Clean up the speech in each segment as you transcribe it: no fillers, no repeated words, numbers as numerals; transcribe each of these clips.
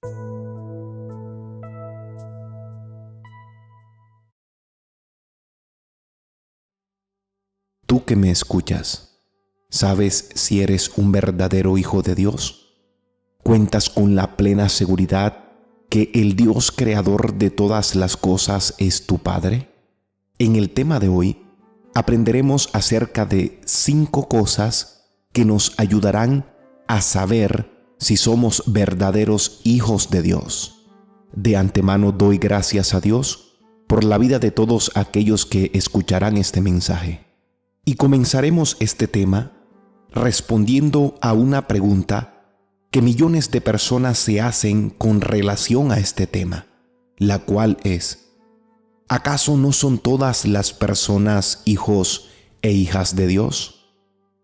Tú que me escuchas, ¿sabes si eres un verdadero hijo de Dios? ¿Cuentas con la plena seguridad que el Dios creador de todas las cosas es tu Padre? En el tema de hoy, aprenderemos acerca de 5 cosas que nos ayudarán a saber si somos verdaderos hijos de Dios. De antemano doy gracias a Dios por la vida de todos aquellos que escucharán este mensaje. Y comenzaremos este tema respondiendo a una pregunta que millones de personas se hacen con relación a este tema, la cual es: ¿acaso no son todas las personas hijos e hijas de Dios?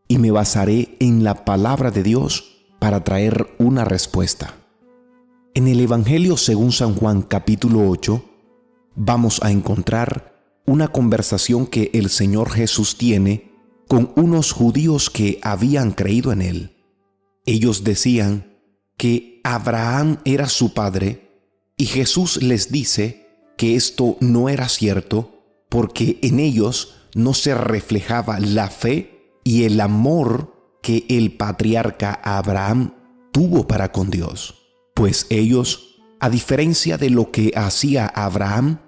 Y me basaré en la palabra de Dios para traer una respuesta. En el Evangelio según San Juan capítulo 8, vamos a encontrar una conversación que el Señor Jesús tiene con unos judíos que habían creído en Él. Ellos decían que Abraham era su padre, y Jesús les dice que esto no era cierto porque en ellos no se reflejaba la fe y el amor que el patriarca Abraham tuvo para con Dios. Pues ellos, a diferencia de lo que hacía Abraham,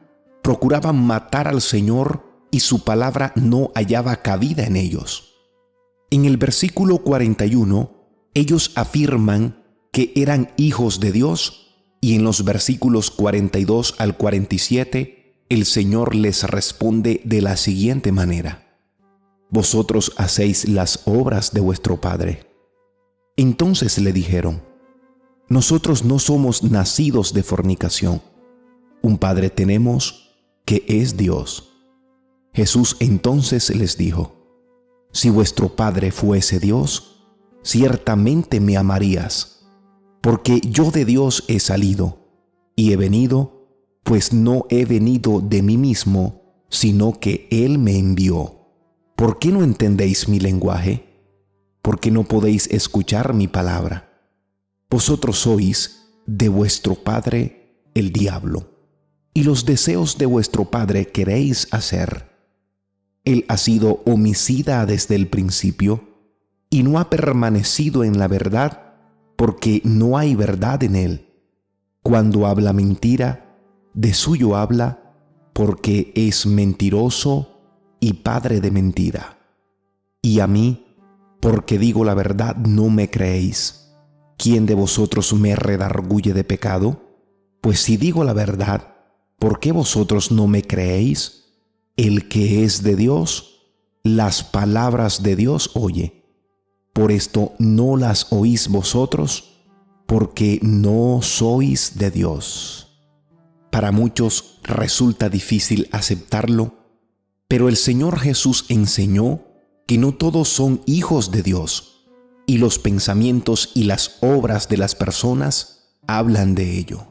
procuraban matar al Señor y su palabra no hallaba cabida en ellos. En el versículo 41, ellos afirman que eran hijos de Dios, y en los versículos 42 al 47, el Señor les responde de la siguiente manera: «Vosotros hacéis las obras de vuestro padre». Entonces le dijeron: «Nosotros no somos nacidos de fornicación. Un padre tenemos, que es Dios». Jesús entonces les dijo: «Si vuestro Padre fuese Dios, ciertamente me amarías, porque yo de Dios he salido, y he venido, pues no he venido de mí mismo, sino que Él me envió. ¿Por qué no entendéis mi lenguaje? ¿Por qué no podéis escuchar mi palabra? Vosotros sois de vuestro padre el diablo, y los deseos de vuestro padre queréis hacer. Él ha sido homicida desde el principio y no ha permanecido en la verdad, porque no hay verdad en él. Cuando habla mentira, de suyo habla, porque es mentiroso y padre de mentira. Y a mí, porque digo la verdad, no me creéis. ¿Quién de vosotros me redarguye de pecado? Pues si digo la verdad, ¿por qué vosotros no me creéis? El que es de Dios, las palabras de Dios oye. Por esto no las oís vosotros, porque no sois de Dios». Para muchos resulta difícil aceptarlo, pero el Señor Jesús enseñó que no todos son hijos de Dios, y los pensamientos y las obras de las personas hablan de ello.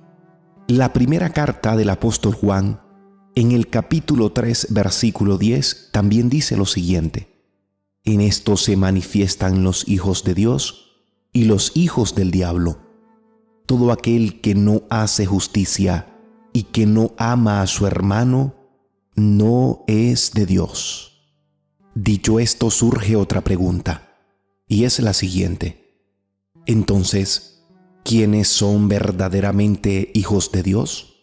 La primera carta del apóstol Juan, en el capítulo 3, versículo 10, también dice lo siguiente: «En esto se manifiestan los hijos de Dios y los hijos del diablo. Todo aquel que no hace justicia y que no ama a su hermano, no es de Dios». Dicho esto, surge otra pregunta, y es la siguiente: entonces, ¿quiénes son verdaderamente hijos de Dios?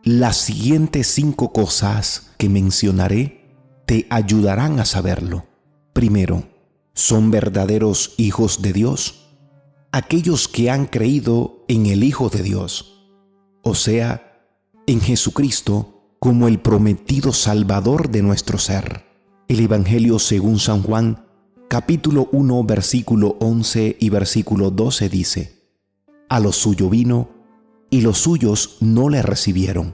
Las siguientes 5 cosas que mencionaré te ayudarán a saberlo. Primero, ¿son verdaderos hijos de Dios aquellos que han creído en el Hijo de Dios, o sea, en Jesucristo como el prometido Salvador de nuestro ser? El Evangelio según San Juan, capítulo 1, versículo 11 y versículo 12 dice: «A lo suyo vino, y los suyos no le recibieron.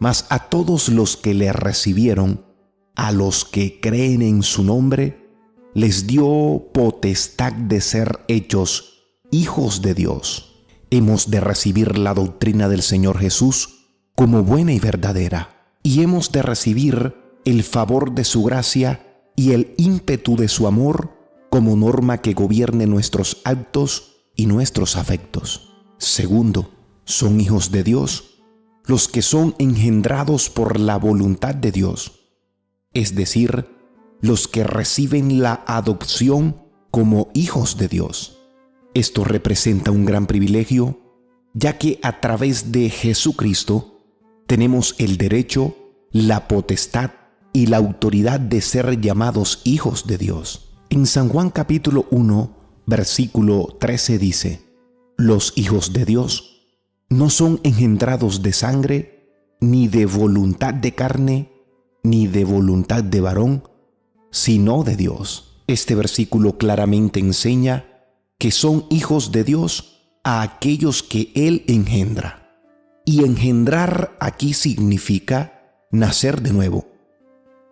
Mas a todos los que le recibieron, a los que creen en su nombre, les dio potestad de ser hechos hijos de Dios». Hemos de recibir la doctrina del Señor Jesús como buena y verdadera, y hemos de recibir el favor de su gracia y el ímpetu de su amor como norma que gobierne nuestros actos y nuestros afectos. Segundo, son hijos de Dios los que son engendrados por la voluntad de Dios, es decir, los que reciben la adopción como hijos de Dios. Esto representa un gran privilegio, ya que a través de Jesucristo tenemos el derecho, la potestad y la autoridad de ser llamados hijos de Dios. En San Juan capítulo 1, versículo 13 dice: los hijos de Dios no son engendrados de sangre, ni de voluntad de carne, ni de voluntad de varón, sino de Dios. Este versículo claramente enseña que son hijos de Dios a aquellos que Él engendra. Y engendrar aquí significa nacer de nuevo.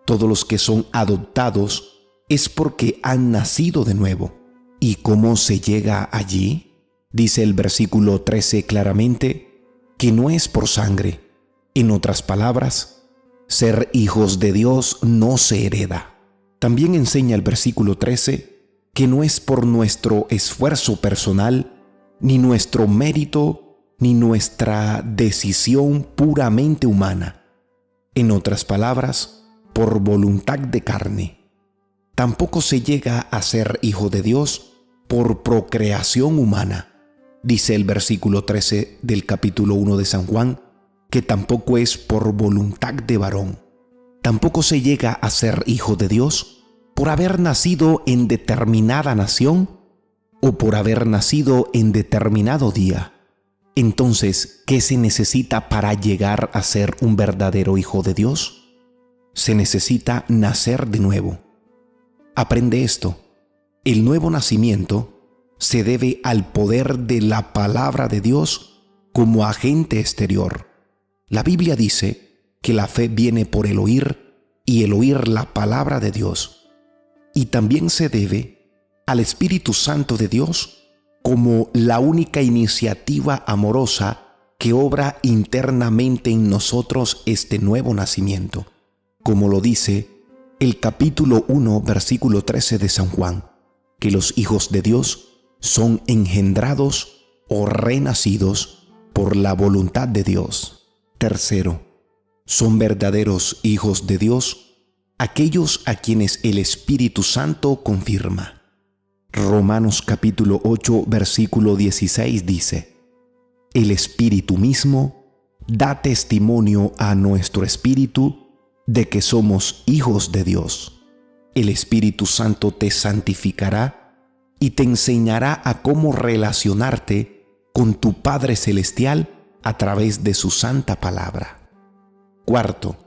Todos los que son adoptados es porque han nacido de nuevo. ¿Y cómo se llega allí? Dice el versículo 13 claramente que no es por sangre. En otras palabras, ser hijos de Dios no se hereda. También enseña el versículo 13 que no es por nuestro esfuerzo personal, ni nuestro mérito, ni nuestra decisión puramente humana. En otras palabras, por voluntad de carne. Tampoco se llega a ser hijo de Dios por procreación humana. Dice el versículo 13 del capítulo 1 de San Juan, que tampoco es por voluntad de varón. Tampoco se llega a ser hijo de Dios por haber nacido en determinada nación o por haber nacido en determinado día. Entonces, ¿qué se necesita para llegar a ser un verdadero hijo de Dios? Se necesita nacer de nuevo. Aprende esto: el nuevo nacimiento se debe al poder de la palabra de Dios como agente exterior. La Biblia dice que la fe viene por el oír y el oír la palabra de Dios. Y también se debe al Espíritu Santo de Dios como la única iniciativa amorosa que obra internamente en nosotros este nuevo nacimiento, como lo dice el capítulo 1, versículo 13 de San Juan, que los hijos de Dios son engendrados o renacidos por la voluntad de Dios. Tercero, son verdaderos hijos de Dios aquellos a quienes el Espíritu Santo confirma. Romanos capítulo 8, versículo 16 dice: el Espíritu mismo da testimonio a nuestro espíritu de que somos hijos de Dios. El Espíritu Santo te santificará y te enseñará a cómo relacionarte con tu Padre Celestial a través de su santa palabra. Cuarto,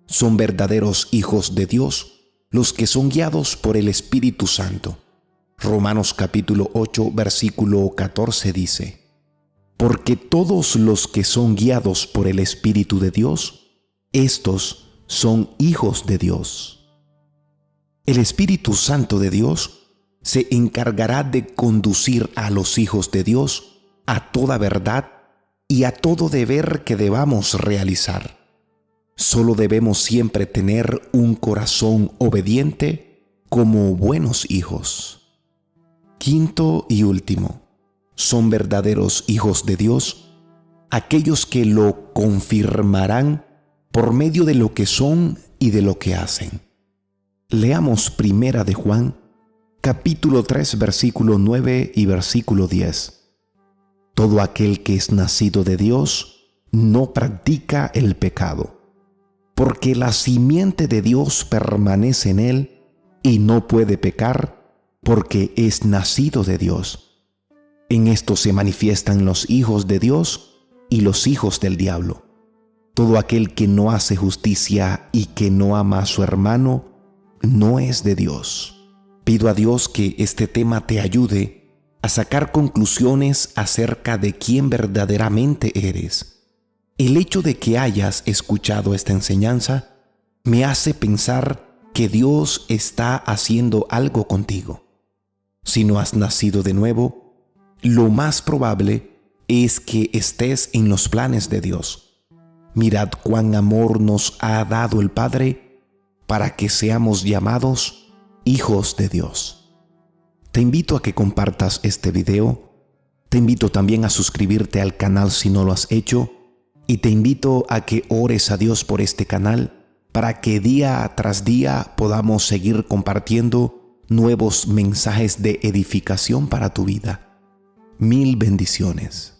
son verdaderos hijos de Dios los que son guiados por el Espíritu Santo. Romanos capítulo 8, versículo 14 dice: porque todos los que son guiados por el Espíritu de Dios, estos son hijos de Dios. El Espíritu Santo de Dios se encargará de conducir a los hijos de Dios a toda verdad y a todo deber que debamos realizar. Solo debemos siempre tener un corazón obediente como buenos hijos. Quinto y último, son verdaderos hijos de Dios aquellos que lo confirmarán por medio de lo que son y de lo que hacen. Leamos Primera de Juan, capítulo 3, versículo 9 y versículo 10. Todo aquel que es nacido de Dios no practica el pecado, porque la simiente de Dios permanece en él y no puede pecar porque es nacido de Dios. En esto se manifiestan los hijos de Dios y los hijos del diablo. Todo aquel que no hace justicia y que no ama a su hermano no es de Dios. Pido a Dios que este tema te ayude a sacar conclusiones acerca de quién verdaderamente eres. El hecho de que hayas escuchado esta enseñanza me hace pensar que Dios está haciendo algo contigo. Si no has nacido de nuevo, lo más probable es que estés en los planes de Dios. Mirad cuán amor nos ha dado el Padre para que seamos llamados hijos de Dios. Te invito a que compartas este video Te invito también a suscribirte al canal si no lo has hecho y te invito a que ores a Dios por este canal para que día tras día podamos seguir compartiendo nuevos mensajes de edificación para tu vida. Mil bendiciones.